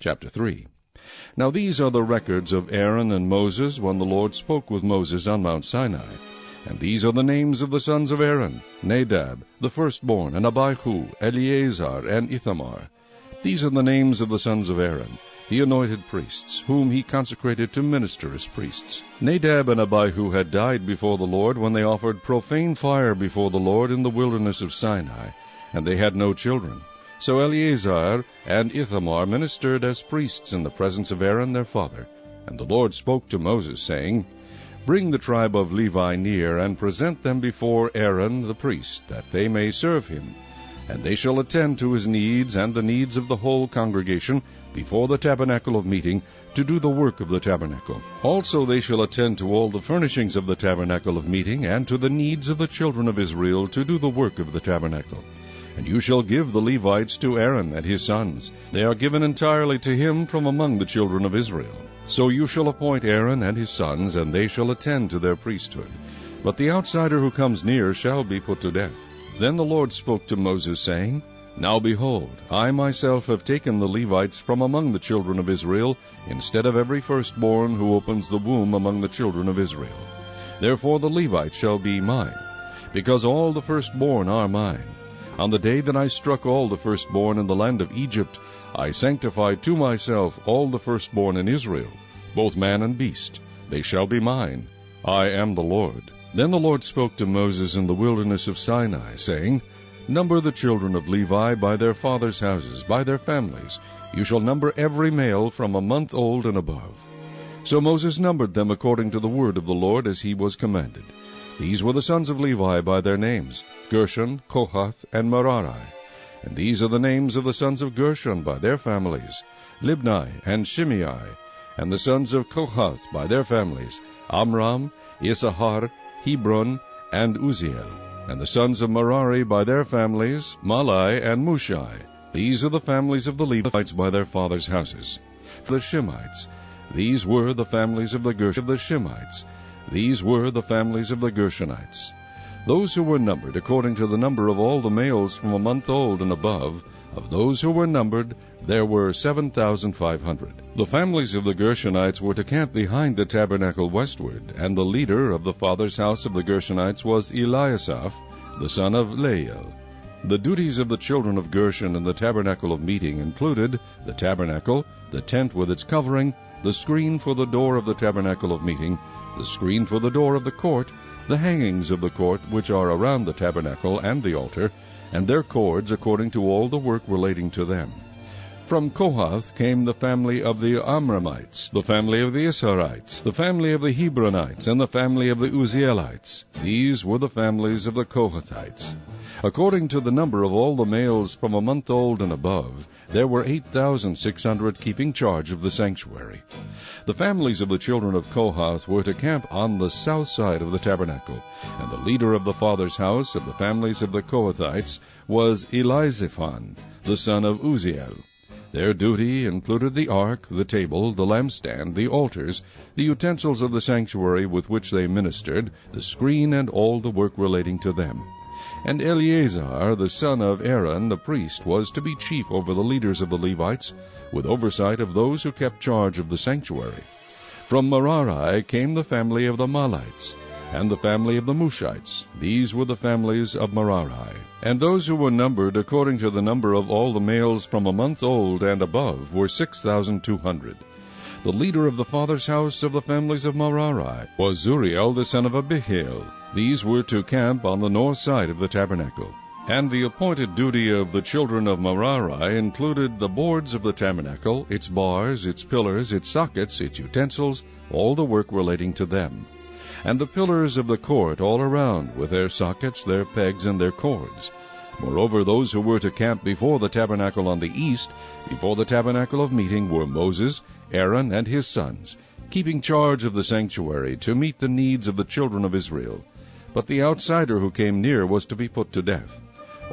Chapter 3. Now these are the records of Aaron and Moses when the Lord spoke with Moses on Mount Sinai. And these are the names of the sons of Aaron: Nadab, the firstborn, and Abihu, Eleazar, and Ithamar. These are the names of the sons of Aaron, the anointed priests, whom he consecrated to minister as priests. Nadab and Abihu had died before the Lord when they offered profane fire before the Lord in the wilderness of Sinai, and they had no children. So Eleazar and Ithamar ministered as priests in the presence of Aaron their father. And the Lord spoke to Moses, saying, Bring the tribe of Levi near, and present them before Aaron the priest, that they may serve him. And they shall attend to his needs and the needs of the whole congregation before the tabernacle of meeting, to do the work of the tabernacle. Also they shall attend to all the furnishings of the tabernacle of meeting, and to the needs of the children of Israel, to do the work of the tabernacle. And you shall give the Levites to Aaron and his sons. They are given entirely to him from among the children of Israel. So you shall appoint Aaron and his sons, and they shall attend to their priesthood. But the outsider who comes near shall be put to death. Then the Lord spoke to Moses, saying, Now behold, I myself have taken the Levites from among the children of Israel, instead of every firstborn who opens the womb among the children of Israel. Therefore the Levites shall be mine, because all the firstborn are mine. On the day that I struck all the firstborn in the land of Egypt, I sanctified to myself all the firstborn in Israel, both man and beast. They shall be mine. I am the Lord. Then the Lord spoke to Moses in the wilderness of Sinai, saying, Number the children of Levi by their fathers' houses, by their families. You shall number every male from a month old and above. So Moses numbered them according to the word of the Lord, as he was commanded. These were the sons of Levi by their names: Gershon, Kohath, and Merari. And these are the names of the sons of Gershon by their families: Libni and Shimei. And the sons of Kohath by their families: Amram, Issachar, Hebron, and Uzziel. And the sons of Merari by their families: Malai and Mushai. These are the families of the Levites by their fathers' houses. For the Shemites, these were the families of the Shemites. These were the families of the Gershonites. Those who were numbered according to the number of all the males from a month old and above, of those who were numbered, there were 7,500. The families of the Gershonites were to camp behind the tabernacle westward, and the leader of the father's house of the Gershonites was Eliasaph, the son of Lael. The duties of the children of Gershon in the tabernacle of meeting included the tabernacle, the tent with its covering, the screen for the door of the tabernacle of meeting, the screen for the door of the court, the hangings of the court which are around the tabernacle and the altar, and their cords according to all the work relating to them. From Kohath came the family of the Amramites, the family of the Issacharites, the family of the Hebronites, and the family of the Uzzielites. These were the families of the Kohathites. According to the number of all the males from a month old and above, there were 8,600 keeping charge of the sanctuary. The families of the children of Kohath were to camp on the south side of the tabernacle, and the leader of the father's house of the families of the Kohathites was Elizaphan, the son of Uzziel. Their duty included the ark, the table, the lampstand, the altars, the utensils of the sanctuary with which they ministered, the screen, and all the work relating to them. And Eleazar, the son of Aaron, the priest, was to be chief over the leaders of the Levites, with oversight of those who kept charge of the sanctuary. From Merari came the family of the Mahlites, and the family of the Mushites. These were the families of Merari. And those who were numbered according to the number of all the males from a month old and above were 6,200. The leader of the father's house of the families of Merari was Zuriel, the son of Abihail. These were to camp on the north side of the tabernacle. And the appointed duty of the children of Merari included the boards of the tabernacle, its bars, its pillars, its sockets, its utensils, all the work relating to them. And the pillars of the court all around, with their sockets, their pegs, and their cords. Moreover, those who were to camp before the tabernacle on the east, before the tabernacle of meeting, were Moses, Aaron, and his sons, keeping charge of the sanctuary to meet the needs of the children of Israel. But the outsider who came near was to be put to death.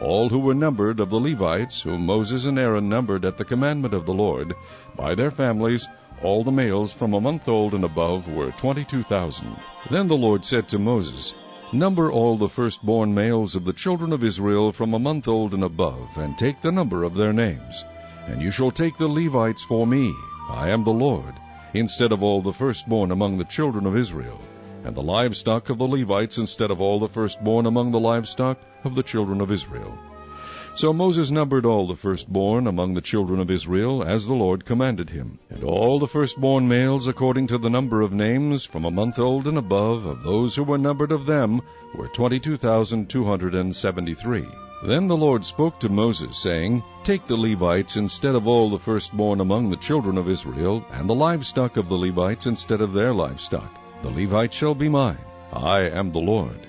All who were numbered of the Levites, whom Moses and Aaron numbered at the commandment of the Lord, by their families, all the males from a month old and above were 22,000. Then the Lord said to Moses, Number all the firstborn males of the children of Israel from a month old and above, and take the number of their names. And you shall take the Levites for me, I am the Lord, instead of all the firstborn among the children of Israel, and the livestock of the Levites instead of all the firstborn among the livestock of the children of Israel. So Moses numbered all the firstborn among the children of Israel, as the Lord commanded him. And all the firstborn males, according to the number of names, from a month old and above, of those who were numbered of them, were 22,273. Then the Lord spoke to Moses, saying, Take the Levites instead of all the firstborn among the children of Israel, and the livestock of the Levites instead of their livestock. The Levites shall be mine. I am the Lord.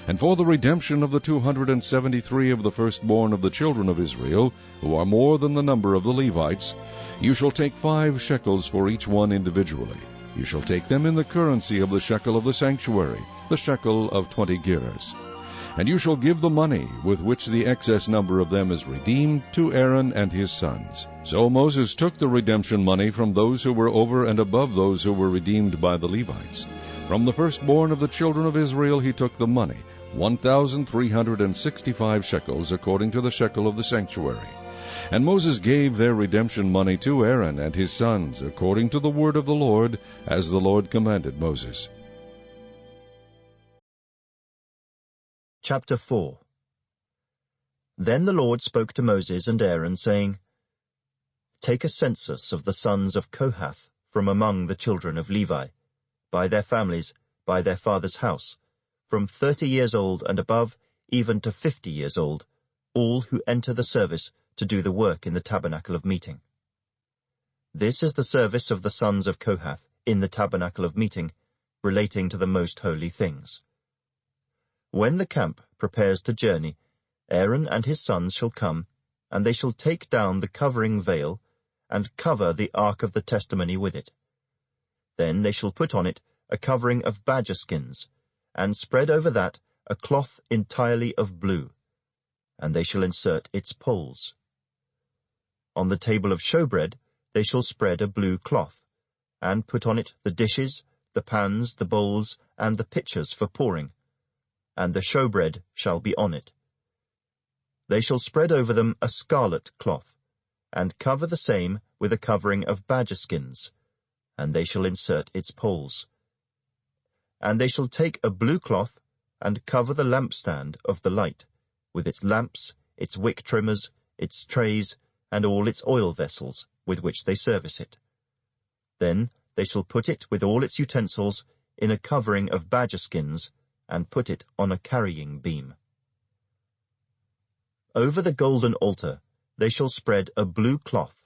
And for the redemption of the 273 of the firstborn of the children of Israel, who are more than the number of the Levites, you shall take 5 shekels for each one individually. You shall take them in the currency of the shekel of the sanctuary, the shekel of 20 gerahs. And you shall give the money with which the excess number of them is redeemed to Aaron and his sons. So Moses took the redemption money from those who were over and above those who were redeemed by the Levites. From the firstborn of the children of Israel he took the money, 1,365 shekels, according to the shekel of the sanctuary. And Moses gave their redemption money to Aaron and his sons, according to the word of the Lord, as the Lord commanded Moses. Chapter 4. Then the Lord spoke to Moses and Aaron, saying, Take a census of the sons of Kohath from among the children of Levi, by their families, by their father's house, from 30 years old and above, even to 50 years old, all who enter the service to do the work in the tabernacle of meeting. This is the service of the sons of Kohath in the tabernacle of meeting, relating to the most holy things. When the camp prepares to journey, Aaron and his sons shall come, and they shall take down the covering veil, and cover the ark of the testimony with it. Then they shall put on it a covering of badger skins, and spread over that a cloth entirely of blue, and they shall insert its poles. On the table of showbread they shall spread a blue cloth, and put on it the dishes, the pans, the bowls, and the pitchers for pouring, and the showbread shall be on it. They shall spread over them a scarlet cloth, and cover the same with a covering of badger skins, and they shall insert its poles. And they shall take a blue cloth, and cover the lampstand of the light, with its lamps, its wick trimmers, its trays, and all its oil vessels, with which they service it. Then they shall put it with all its utensils in a covering of badger skins, and put it on a carrying beam. Over the golden altar they shall spread a blue cloth,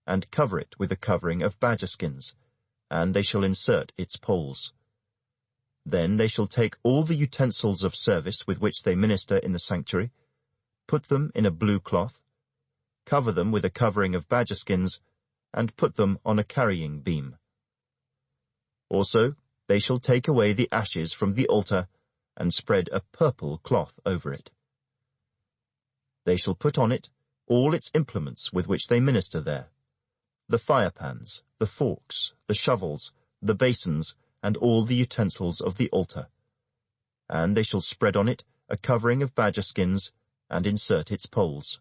and cover it with a covering of badger skins, and they shall insert its poles. Then they shall take all the utensils of service with which they minister in the sanctuary, put them in a blue cloth, cover them with a covering of badger skins, and put them on a carrying beam. Also they shall take away the ashes from the altar, and spread a purple cloth over it. They shall put on it all its implements with which they minister there, the firepans, the forks, the shovels, the basins, and all the utensils of the altar. And they shall spread on it a covering of badger skins, and insert its poles.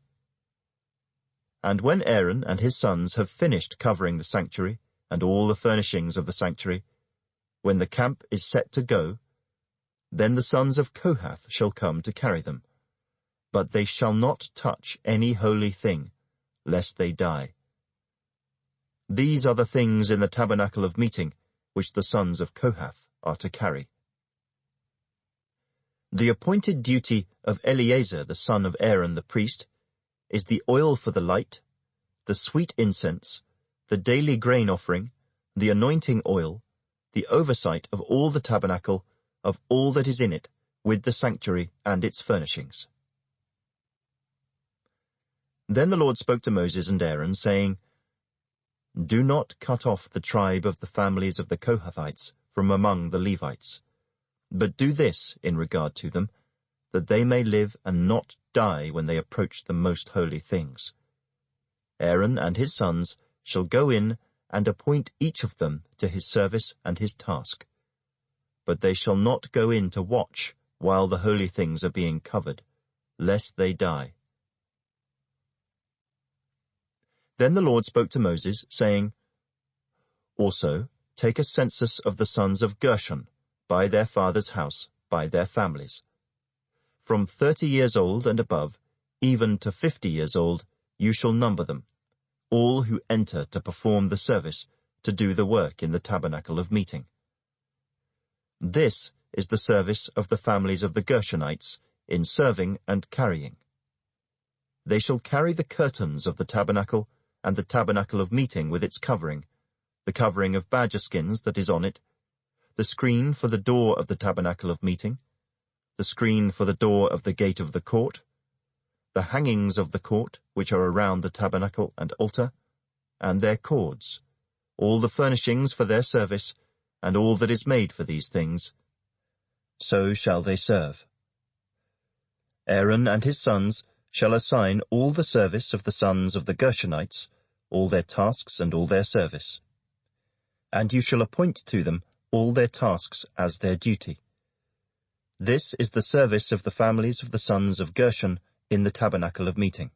And when Aaron and his sons have finished covering the sanctuary, and all the furnishings of the sanctuary, when the camp is set to go, then the sons of Kohath shall come to carry them. But they shall not touch any holy thing, lest they die. These are the things in the tabernacle of meeting, which the sons of Kohath are to carry. The appointed duty of Eleazar the son of Aaron the priest is the oil for the light, the sweet incense, the daily grain offering, the anointing oil, the oversight of all the tabernacle, of all that is in it, with the sanctuary and its furnishings. Then the Lord spoke to Moses and Aaron, saying, Do not cut off the tribe of the families of the Kohathites from among the Levites, but do this in regard to them, that they may live and not die when they approach the most holy things. Aaron and his sons shall go in and appoint each of them to his service and his task. But they shall not go in to watch while the holy things are being covered, lest they die. Then the Lord spoke to Moses, saying, Also take a census of the sons of Gershon, by their father's house, by their families. From 30 years old and above, even to 50 years old, you shall number them, all who enter to perform the service, to do the work in the tabernacle of meeting. This is the service of the families of the Gershonites in serving and carrying. They shall carry the curtains of the tabernacle and the tabernacle of meeting with its covering, the covering of badger skins that is on it, the screen for the door of the tabernacle of meeting, the screen for the door of the gate of the court, the hangings of the court which are around the tabernacle and altar, and their cords, all the furnishings for their service, and all that is made for these things. So shall they serve. Aaron and his sons shall assign all the service of the sons of the Gershonites, all their tasks and all their service. And you shall appoint to them all their tasks as their duty. This is the service of the families of the sons of Gershon in the tabernacle of meeting.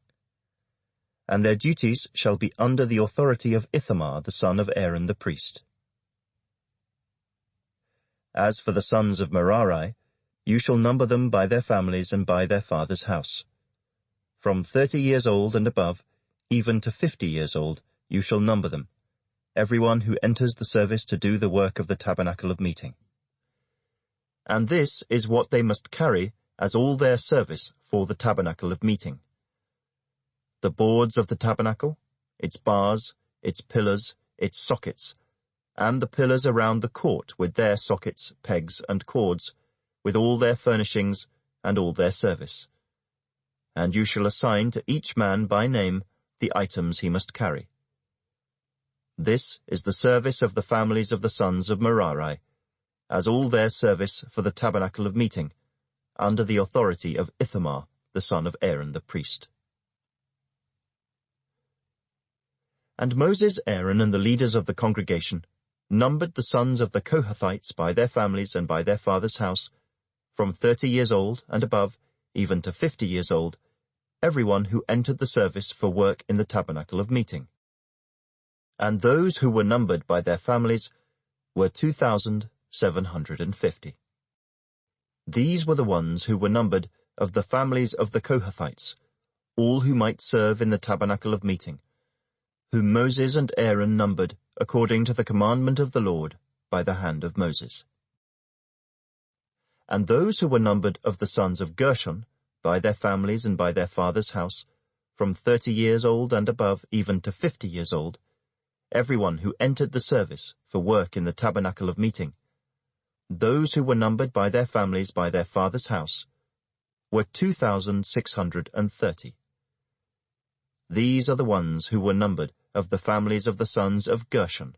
And their duties shall be under the authority of Ithamar the son of Aaron the priest. As for the sons of Merari, you shall number them by their families and by their father's house. From 30 years old and above, even to 50 years old, you shall number them, everyone who enters the service to do the work of the tabernacle of meeting. And this is what they must carry as all their service for the tabernacle of meeting: the boards of the tabernacle, its bars, its pillars, its sockets, and the pillars around the court with their sockets, pegs, and cords, with all their furnishings and all their service. And you shall assign to each man by name the items he must carry. This is the service of the families of the sons of Merari, as all their service for the tabernacle of meeting, under the authority of Ithamar, the son of Aaron the priest. And Moses, Aaron, and the leaders of the congregation numbered the sons of the Kohathites by their families and by their father's house, from 30 years old and above, even to 50 years old, everyone who entered the service for work in the tabernacle of meeting. And those who were numbered by their families were 2,750. These were the ones who were numbered of the families of the Kohathites, all who might serve in the tabernacle of meeting, whom Moses and Aaron numbered according to the commandment of the Lord by the hand of Moses. And those who were numbered of the sons of Gershon, by their families and by their father's house, from 30 years old and above, even to 50 years old, everyone who entered the service for work in the tabernacle of meeting, those who were numbered by their families by their father's house, were 2,630. These are the ones who were numbered of the families of the sons of Gershon,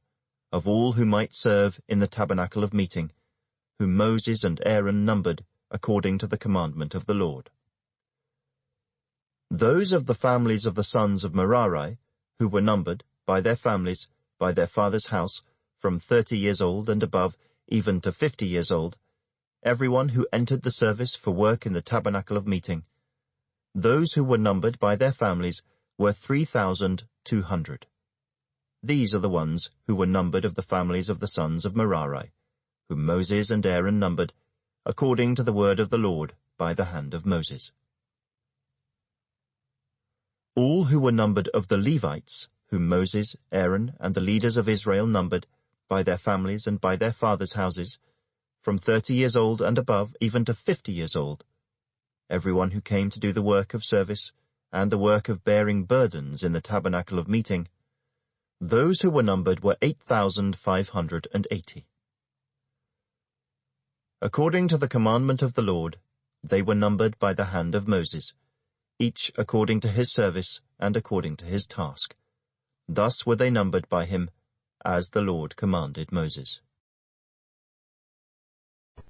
of all who might serve in the tabernacle of meeting, whom Moses and Aaron numbered according to the commandment of the Lord. Those of the families of the sons of Merari, who were numbered, by their families, by their father's house, from 30 years old and above, even to 50 years old, everyone who entered the service for work in the tabernacle of meeting, those who were numbered by their families were 3,200. These are the ones who were numbered of the families of the sons of Merari, whom Moses and Aaron numbered, according to the word of the Lord by the hand of Moses. All who were numbered of the Levites, whom Moses, Aaron, and the leaders of Israel numbered, by their families and by their fathers' houses, from 30 years old and above, even to 50 years old, everyone who came to do the work of service and the work of bearing burdens in the tabernacle of meeting, those who were numbered were 8,580. According to the commandment of the Lord, they were numbered by the hand of Moses, each according to his service and according to his task. Thus were they numbered by him, as the Lord commanded Moses.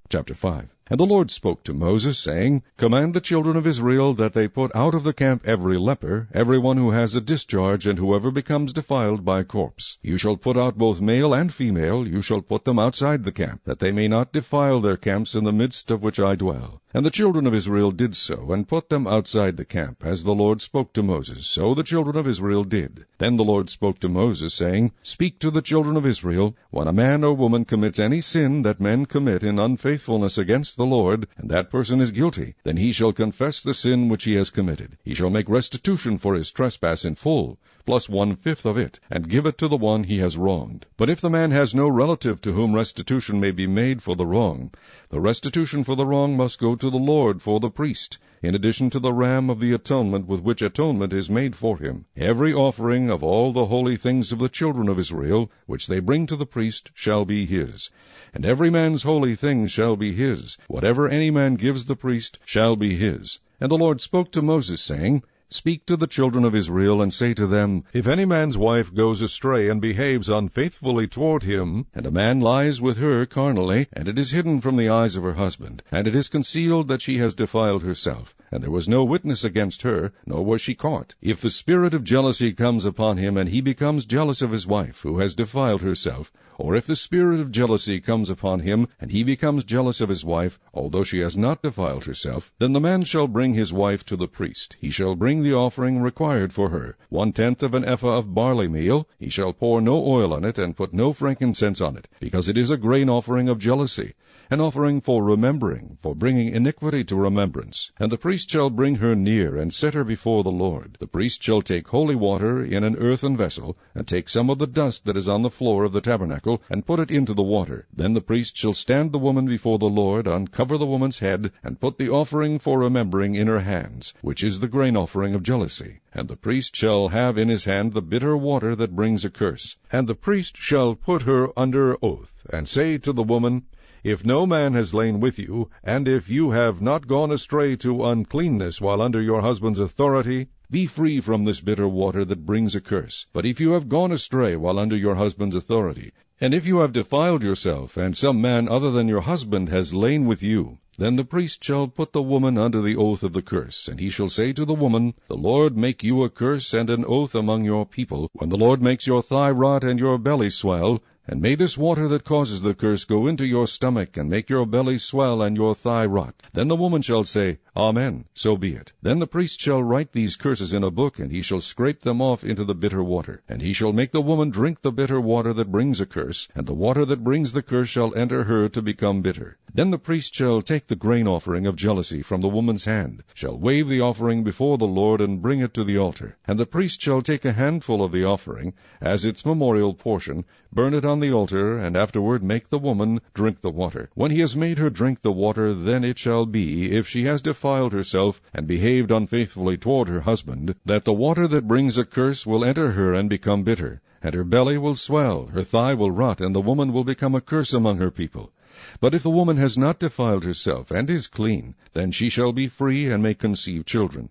Chapter 5. And the Lord spoke to Moses, saying, Command the children of Israel that they put out of the camp every leper, every one who has a discharge, and whoever becomes defiled by a corpse. You shall put out both male and female, you shall put them outside the camp, that they may not defile their camps in the midst of which I dwell. And the children of Israel did so, and put them outside the camp, as the Lord spoke to Moses. So the children of Israel did. Then the Lord spoke to Moses, saying, Speak to the children of Israel, when a man or woman commits any sin that men commit in unfaithfulness against the Lord, and that person is guilty, then he shall confess the sin which he has committed. He shall make restitution for his trespass in full, plus 1/5 of it, and give it to the one he has wronged. But if the man has no relative to whom restitution may be made for the wrong, the restitution for the wrong must go to the Lord for the priest, in addition to the ram of the atonement with which atonement is made for him. Every offering of all the holy things of the children of Israel, which they bring to the priest, shall be his. And every man's holy thing shall be his. Whatever any man gives the priest shall be his. And the Lord spoke to Moses, saying, Speak to the children of Israel, and say to them, If any man's wife goes astray and behaves unfaithfully toward him, and a man lies with her carnally, and it is hidden from the eyes of her husband, and it is concealed that she has defiled herself, and there was no witness against her, nor was she caught. If the spirit of jealousy comes upon him, and he becomes jealous of his wife, who has defiled herself, or if the spirit of jealousy comes upon him, and he becomes jealous of his wife, although she has not defiled herself, then the man shall bring his wife to the priest. He shall bring the offering required for her, 1/10 of an ephah of barley meal. He shall pour no oil on it, and put no frankincense on it, because it is a grain offering of jealousy, an offering for remembering, for bringing iniquity to remembrance. And the priest shall bring her near, and set her before the Lord. The priest shall take holy water in an earthen vessel, and take some of the dust that is on the floor of the tabernacle, and put it into the water. Then the priest shall stand the woman before the Lord, uncover the woman's head, and put the offering for remembering in her hands, which is the grain offering of jealousy. And the priest shall have in his hand the bitter water that brings a curse. And the priest shall put her under oath, and say to the woman, If no man has lain with you, and if you have not gone astray to uncleanness while under your husband's authority, be free from this bitter water that brings a curse. But if you have gone astray while under your husband's authority, and if you have defiled yourself, and some man other than your husband has lain with you, then the priest shall put the woman under the oath of the curse, and he shall say to the woman, The Lord make you a curse and an oath among your people, when the Lord makes your thigh rot and your belly swell, and may this water that causes the curse go into your stomach, and make your belly swell and your thigh rot. Then the woman shall say, Amen, so be it. Then the priest shall write these curses in a book, and he shall scrape them off into the bitter water. And he shall make the woman drink the bitter water that brings a curse, and the water that brings the curse shall enter her to become bitter. Then the priest shall take the grain offering of jealousy from the woman's hand, shall wave the offering before the Lord, and bring it to the altar. And the priest shall take a handful of the offering, as its memorial portion, burn it on the altar, and afterward make the woman drink the water. When he has made her drink the water, then it shall be, if she has defiled herself, and behaved unfaithfully toward her husband, that the water that brings a curse will enter her and become bitter, and her belly will swell, her thigh will rot, and the woman will become a curse among her people. But if the woman has not defiled herself, and is clean, then she shall be free, and may conceive children.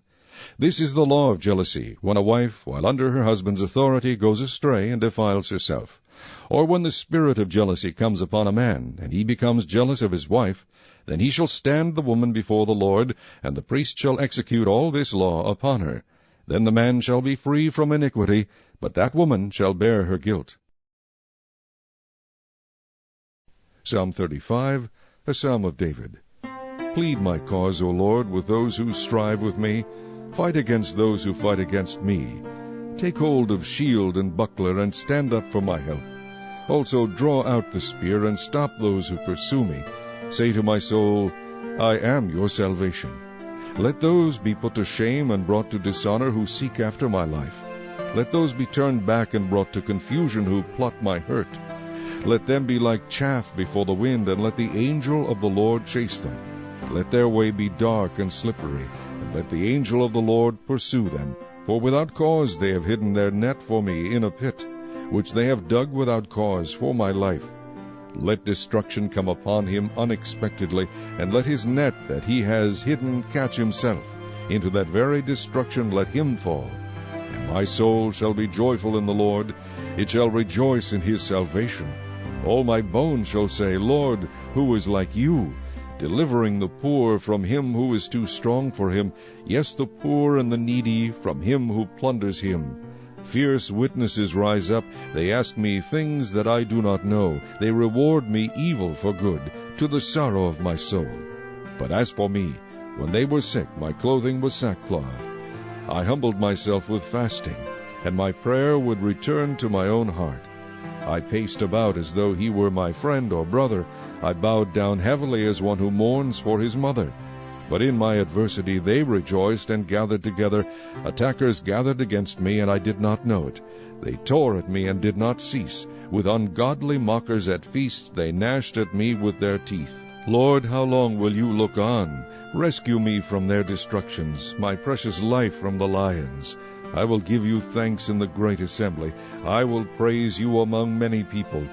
This is the law of jealousy, when a wife, while under her husband's authority, goes astray and defiles herself. Or when the spirit of jealousy comes upon a man, and he becomes jealous of his wife, then he shall stand the woman before the Lord, and the priest shall execute all this law upon her. Then the man shall be free from iniquity, but that woman shall bear her guilt. Psalm 35, a Psalm of David. Plead my cause, O Lord, with those who strive with me. Fight against those who fight against me. Take hold of shield and buckler, and stand up for my help. Also draw out the spear, and stop those who pursue me. Say to my soul, I am your salvation. Let those be put to shame and brought to dishonor who seek after my life. Let those be turned back and brought to confusion who plot my hurt. Let them be like chaff before the wind, and let the angel of the Lord chase them. Let their way be dark and slippery, and let the angel of the Lord pursue them. For without cause they have hidden their net for me in a pit, which they have dug without cause for my life. Let destruction come upon him unexpectedly, and let his net that he has hidden catch himself. Into that very destruction let him fall. And my soul shall be joyful in the Lord, it shall rejoice in his salvation. All my bones shall say, Lord, who is like you? delivering the poor from him who is too strong for him, yes, the poor and the needy from him who plunders him. Fierce witnesses rise up, they ask me things that I do not know. They reward me evil for good, to the sorrow of my soul. But as for me, when they were sick, my clothing was sackcloth. I humbled myself with fasting, and my prayer would return to my own heart. I paced about as though he were my friend or brother. I bowed down heavily as one who mourns for his mother. But in my adversity they rejoiced and gathered together. Attackers gathered against me, and I did not know it. They tore at me and did not cease. With ungodly mockers at feasts they gnashed at me with their teeth. Lord, how long will you look on? Rescue me from their destructions, my precious life from the lions. I will give you thanks in the great assembly. I will praise you among many people.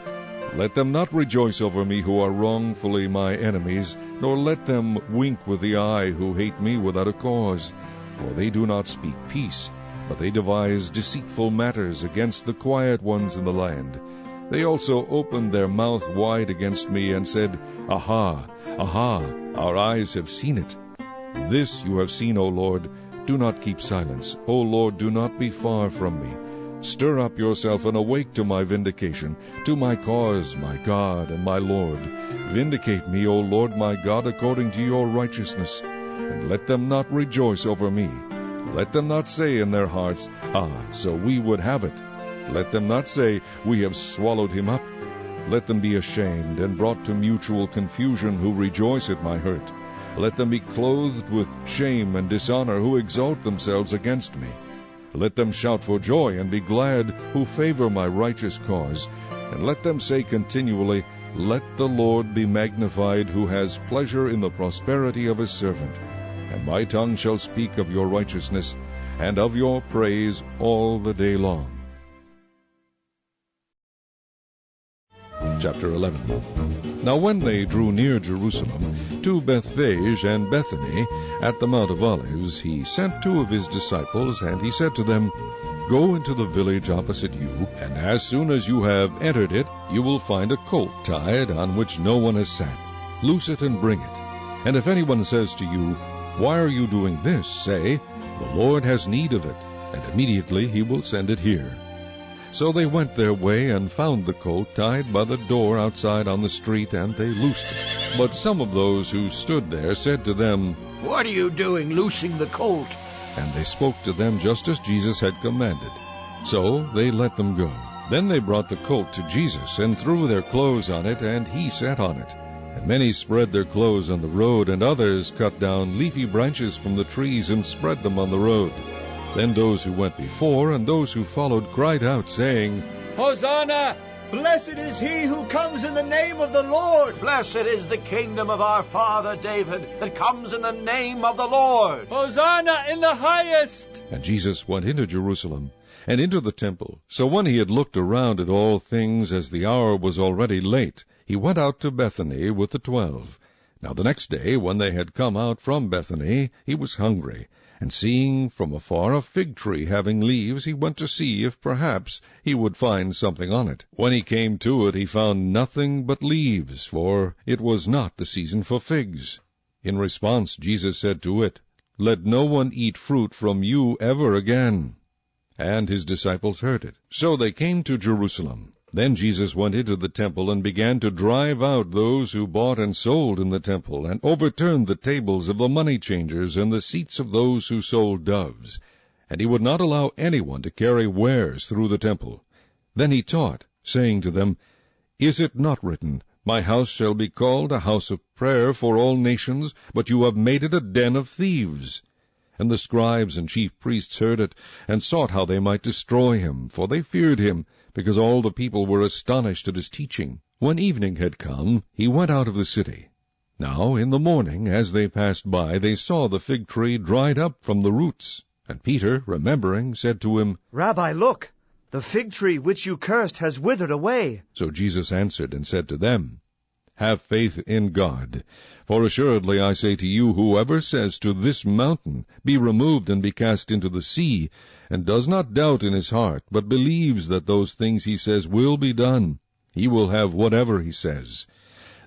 Let them not rejoice over me who are wrongfully my enemies, nor let them wink with the eye who hate me without a cause. For they do not speak peace, but they devise deceitful matters against the quiet ones in the land. They also opened their mouth wide against me and said, Aha, aha, our eyes have seen it. This you have seen, O Lord. Do not keep silence. O Lord, do not be far from me. Stir up yourself and awake to my vindication, to my cause, my God and my Lord. Vindicate me, O Lord my God, according to your righteousness. And let them not rejoice over me. Let them not say in their hearts, Ah, so we would have it. Let them not say, We have swallowed him up. Let them be ashamed and brought to mutual confusion who rejoice at my hurt. Let them be clothed with shame and dishonor who exalt themselves against me. Let them shout for joy and be glad who favor my righteous cause. And let them say continually, Let the Lord be magnified, who has pleasure in the prosperity of his servant. And my tongue shall speak of your righteousness, and of your praise all the day long. Chapter 11. Now when they drew near Jerusalem, to Bethphage and Bethany, at the Mount of Olives, he sent 2 of his disciples, and he said to them, Go into the village opposite you, and as soon as you have entered it, you will find a colt tied, on which no one has sat. Loose it and bring it. And if anyone says to you, Why are you doing this? Say, The Lord has need of it, and immediately he will send it here. So they went their way and found the colt tied by the door outside on the street, and they loosed it. But some of those who stood there said to them, What are you doing loosing the colt? And they spoke to them just as Jesus had commanded. So they let them go. Then they brought the colt to Jesus, and threw their clothes on it, and he sat on it. And many spread their clothes on the road, and others cut down leafy branches from the trees and spread them on the road. Then those who went before and those who followed cried out, saying, Hosanna! Blessed is he who comes in the name of the Lord! Blessed is the kingdom of our father David that comes in the name of the Lord! Hosanna in the highest! And Jesus went into Jerusalem, and into the temple. So when he had looked around at all things, as the hour was already late, he went out to Bethany with the 12. Now the next day, when they had come out from Bethany, he was hungry. And seeing from afar a fig tree having leaves, he went to see if perhaps he would find something on it. When he came to it, he found nothing but leaves, for it was not the season for figs. In response, Jesus said to it, Let no one eat fruit from you ever again. And his disciples heard it. So they came to Jerusalem. Then Jesus went into the temple and began to drive out those who bought and sold in the temple, and overturned the tables of the money changers and the seats of those who sold doves. And he would not allow anyone to carry wares through the temple. Then he taught, saying to them, Is it not written, My house shall be called a house of prayer for all nations, but you have made it a den of thieves? And the scribes and chief priests heard it, and sought how they might destroy him, for they feared him, because all the people were astonished at his teaching. When evening had come, he went out of the city. Now in the morning, as they passed by, they saw the fig tree dried up from the roots. And Peter, remembering, said to him, Rabbi, look, the fig tree which you cursed has withered away. So Jesus answered and said to them, Have faith in God. For assuredly I say to you, whoever says to this mountain, Be removed and be cast into the sea, and does not doubt in his heart, but believes that those things he says will be done, he will have whatever he says.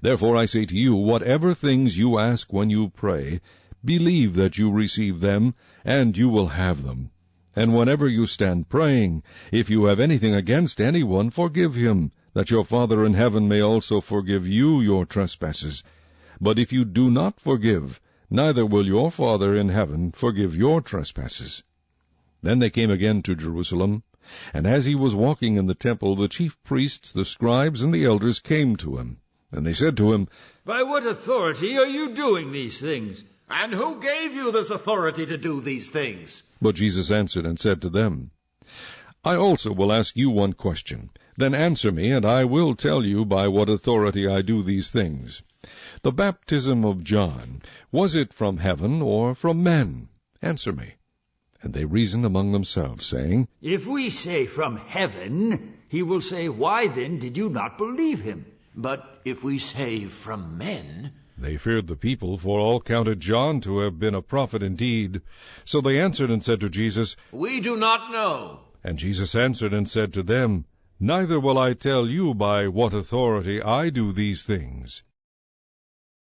Therefore I say to you, whatever things you ask when you pray, believe that you receive them, and you will have them. And whenever you stand praying, if you have anything against anyone, forgive him, that your Father in heaven may also forgive you your trespasses. But if you do not forgive, neither will your Father in heaven forgive your trespasses. Then they came again to Jerusalem, and as he was walking in the temple, the chief priests, the scribes, and the elders came to him. And they said to him, By what authority are you doing these things? And who gave you this authority to do these things? But Jesus answered and said to them, I also will ask you one question. Then answer me, and I will tell you by what authority I do these things. The baptism of John, was it from heaven or from men? Answer me. And they reasoned among themselves, saying, If we say from heaven, he will say, Why then did you not believe him? But if we say from men... They feared the people, for all counted John to have been a prophet indeed. So they answered and said to Jesus, We do not know. And Jesus answered and said to them, Neither will I tell you by what authority I do these things.